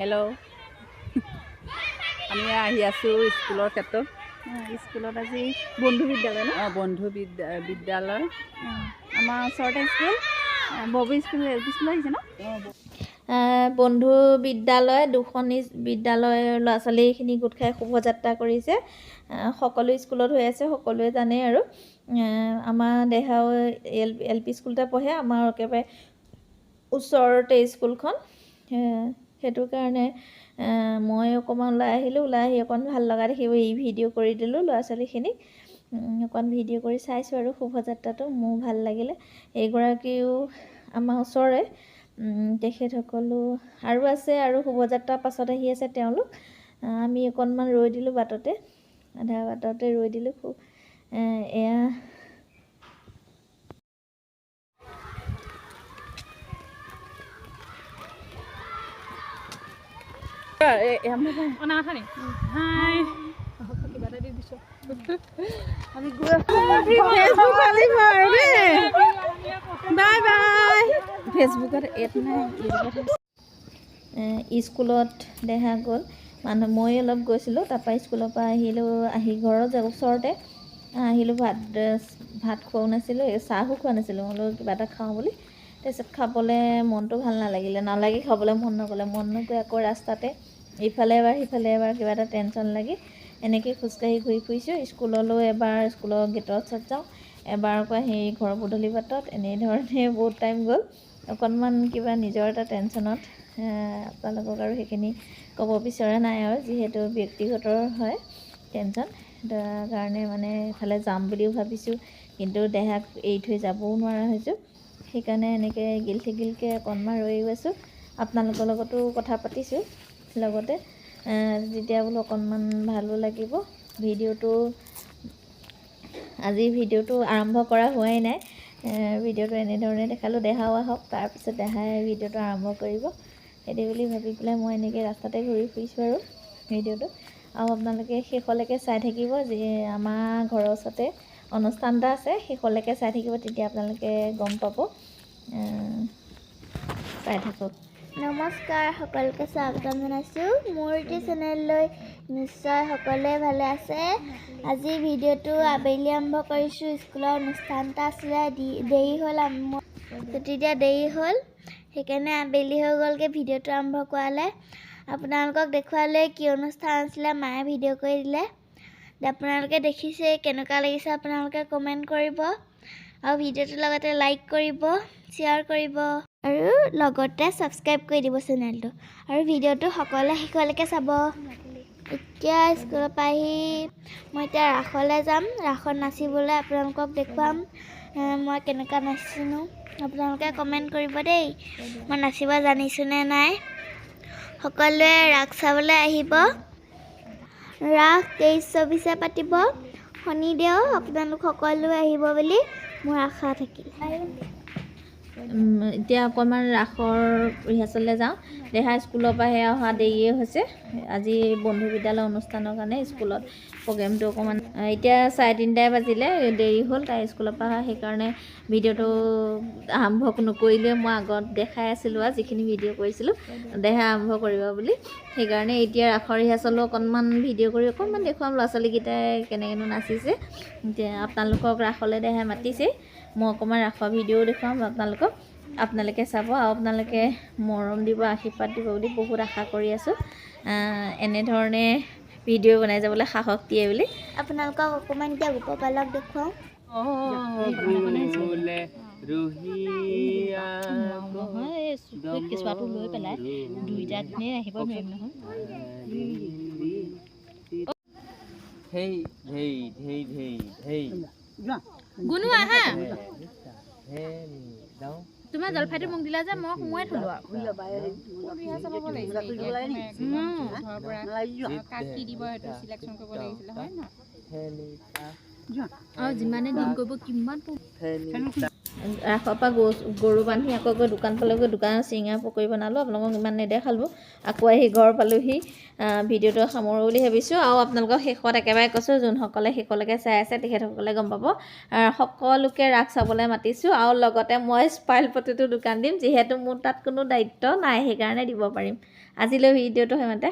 Hello আমি আহি আছোঁ স্কুলৰ ক্ষেত্ৰত স্কুলত আজি বন্ধু বিদ্যালয় ন বন্ধু বিদ্যালয় আমাৰ ওচৰতে স্কুল ববি স্কুল স্কুল আহিছে ন বন্ধু বিদ্যালয় দুখন বিদ্যালয়ৰ ল'ৰা ছোৱালীখিনি গোট খাই শোভাযাত্ৰা কৰিছে সকলো স্কুলত হৈ আছে সকলোৱে জানে আৰু আমাৰ দেহাও এল পি স্কুলতে পঢ়ে আমাৰ একেবাৰে ওচৰতে স্কুলখন সেইটো কাৰণে মই অকণমান ওলাই আহিলোঁ ওলাই আহি অকণ ভাল লগা দেখিব এই ভিডিঅ' কৰি দিলোঁ ল'ৰা ছোৱালীখিনিক অকণ ভিডিঅ' কৰি চাইছোঁ আৰু শোভাযাত্ৰাটো মোৰ ভাল লাগিলে এইগৰাকীও আমাৰ ওচৰৰে তেখেতসকলো আৰু আছে আৰু শোভাযাত্ৰাৰ পাছত আহি আছে তেওঁলোক আমি অকণমান ৰৈ দিলোঁ বাটতে আধা বাটতে ৰৈ দিলোঁ এয়া ফেচবুকত এড নাই স্কুলত দেখা গ'ল মানুহ মই অলপ গৈছিলোঁ তাৰপৰা স্কুলৰ পৰা আহিলোঁ আহি ঘৰৰ ওচৰতে আহিলোঁ ভাত খোৱাও নাছিলোঁ চাহো খোৱা নাছিলোঁ মই কিবা এটা খাওঁ বুলি তাৰপিছত খাবলৈ মনটো ভাল নালাগে খাবলৈ মন নগ'লে আকৌ ৰাস্তাতে ইফালে এবাৰ সিফালে এবাৰ কিবা এটা টেনশ্যন লাগি এনেকৈ খোজকাঢ়ি ঘূৰি ফুৰিছোঁ স্কুললৈ এবাৰ স্কুলৰ গেটৰ ওচৰত যাওঁ এবাৰ আকৌ সেই ঘৰৰ পদূলি বাটত এনেধৰণে বহুত টাইম গ'ল অকণমান কিবা নিজৰ এটা টেনশ্যনত আপোনালোকক আৰু সেইখিনি ক'ব বিচৰা নাই আৰু যিহেতু ব্যক্তিগত হয় টেনশ্যন তাৰ কাৰণে মানে এফালে যাম বুলিও ভাবিছোঁ কিন্তু দেহাক এৰি থৈ যাবও নোৱাৰা হৈছোঁ সেইকাৰণে এনেকৈ গিলকৈ অকণমান ৰৈ গৈছোঁ আপোনালোকৰ লগতো কথা পাতিছোঁ লগতে যেতিয়া বোলো অকণমান ভালো লাগিব আজি ভিডিঅ'টো আৰম্ভ কৰা হোৱাই নাই ভিডিঅ'টো এনেধৰণে দেখালোঁ দেহাও আহক তাৰপিছত দেহাই ভিডিঅ'টো আৰম্ভ কৰিব সেইটো বুলি ভাবি পেলাই মই এনেকৈ ৰাস্তাতে ঘূৰি ফুৰিছোঁ আৰু ভিডিঅ'টো আৰু আপোনালোকে শেষলৈকে চাই থাকিব যে আমাৰ ঘৰৰ ওচৰতে অনুষ্ঠান এটা আছে শেষলৈকে চাই থাকিব তেতিয়া আপোনালোকে গম পাব চাই থাকক নমস্কাৰ সকলোকে স্বাগতম জনাইছোঁ মোৰ ইউটিউব চেনেললৈ নিশ্চয় সকলোৱে ভালে আছে আজি ভিডিঅ'টো আবেলি আৰম্ভ কৰিছোঁ স্কুলৰ অনুষ্ঠান এটা আছিলে দেৰি হ'ল তেতিয়া দেৰি হ'ল সেইকাৰণে আবেলি হৈ গ'লগৈ ভিডিঅ'টো আৰম্ভ কৰালে আপোনালোকক দেখুৱালে কি অনুষ্ঠান আছিলে মায়ে ভিডিঅ' কৰি দিলে আপোনালোকে দেখিছে কেনেকুৱা লাগিছে আপোনালোকে কমেণ্ট কৰিব আৰু ভিডিঅ'টোৰ লগতে লাইক কৰিব শ্বেয়াৰ কৰিব আৰু লগতে ছাবস্ক্ৰাইব কৰি দিব চেনেলটো আৰু ভিডিঅ'টো সকলোৱে শেষলৈকে চাব এতিয়া স্কুলৰ পৰা আহি মই এতিয়া ৰাসলৈ যাম ৰাসত নাচিবলৈ আপোনালোকক দেখুৱাম মই কেনেকুৱা নাচিনো আপোনালোকে কমেণ্ট কৰিব দেই মই নাচিব জানিছোঁ নে নাই সকলোৱে ৰাস চাবলৈ আহিব ৰাস 23-24 পাতিব শনিদেও আপোনালোক সকলোৱে আহিব বুলি মোৰ আশা থাকিল এতিয়া অকণমান ৰাসৰ ৰিহাৰ্চেললৈ যাওঁ দেহা স্কুলৰ পৰা অহা দেৰিয়ে হৈছে আজি বন্ধু বিদ্যালয় অনুষ্ঠানৰ কাৰণে স্কুলত প্ৰগ্ৰেমটো অকণমান এতিয়া 3:30 বাজিলে দেৰি হ'ল তাই স্কুলৰ পৰা অহা সেইকাৰণে ভিডিঅ'টো আৰম্ভ নকৰিলে মই আগত দেখাই আছিলোঁ আৰু যিখিনি ভিডিঅ' কৰিছিলোঁ দেহা আৰম্ভ কৰিব বুলি সেইকাৰণে এতিয়া ৰাসৰ ৰিহাৰ্চেলো অকণমান ভিডিঅ' কৰি অকণমান দেখুৱাম ল'ৰা ছোৱালীকেইটাই কেনেকৈনো নাচিছে এতিয়া আপোনালোকক ৰাসলৈ দেহাই মাতিছে মই অকণমান ৰাসৰ ভিডিঅ'ও দেখুৱাম আপোনালোকক, আপোনালোকে চাব আৰু আপোনালোকে মৰম দিব, আশীৰ্বাদ দিব বুলি বহুত আশা কৰি আছোঁ। এনেধৰণে ভিডিঅ' বনাই যাবলৈ সাহস দিয়ে বুলি। আপোনালোকক অকণমান এতিয়া গোপপালক দেখুৱাওঁ। কেঁচুৱাটো লৈ পেলাই 2টা দিনেই আহিব নোৱাৰিম নহয়। গুণু আহা, তোমাৰ জলফাইটো মোক দিলা যে মই সোমোৱাই থলো আৰু যিমানে দিন কৰিব কিমান ৰাসৰ পৰা গৰু বান্ধি আকৌ গৈ দোকান পালেগৈ, দোকানত চিঙৰা পকৰি বনালোঁ, আপোনালোকক ইমান নেদেখালোঁ। আকৌ আহি ঘৰ পালোহি, ভিডিঅ'টো সামৰোঁ বুলি ভাবিছোঁ। আৰু আপোনালোকক শেষত একেবাৰে কৈছোঁ, যোনসকলে শেষলৈকে চাই আছে তেখেতসকলে গম পাব। সকলোকে ৰাস চাবলৈ মাতিছোঁ আৰু লগতে মই স্পাইল পটেটো দোকান দিম, যিহেতু মোৰ তাত কোনো দায়িত্ব নাই, সেইকাৰণে দিব পাৰিম। আজিলৈ ভিডিঅ'টো সিমানতে।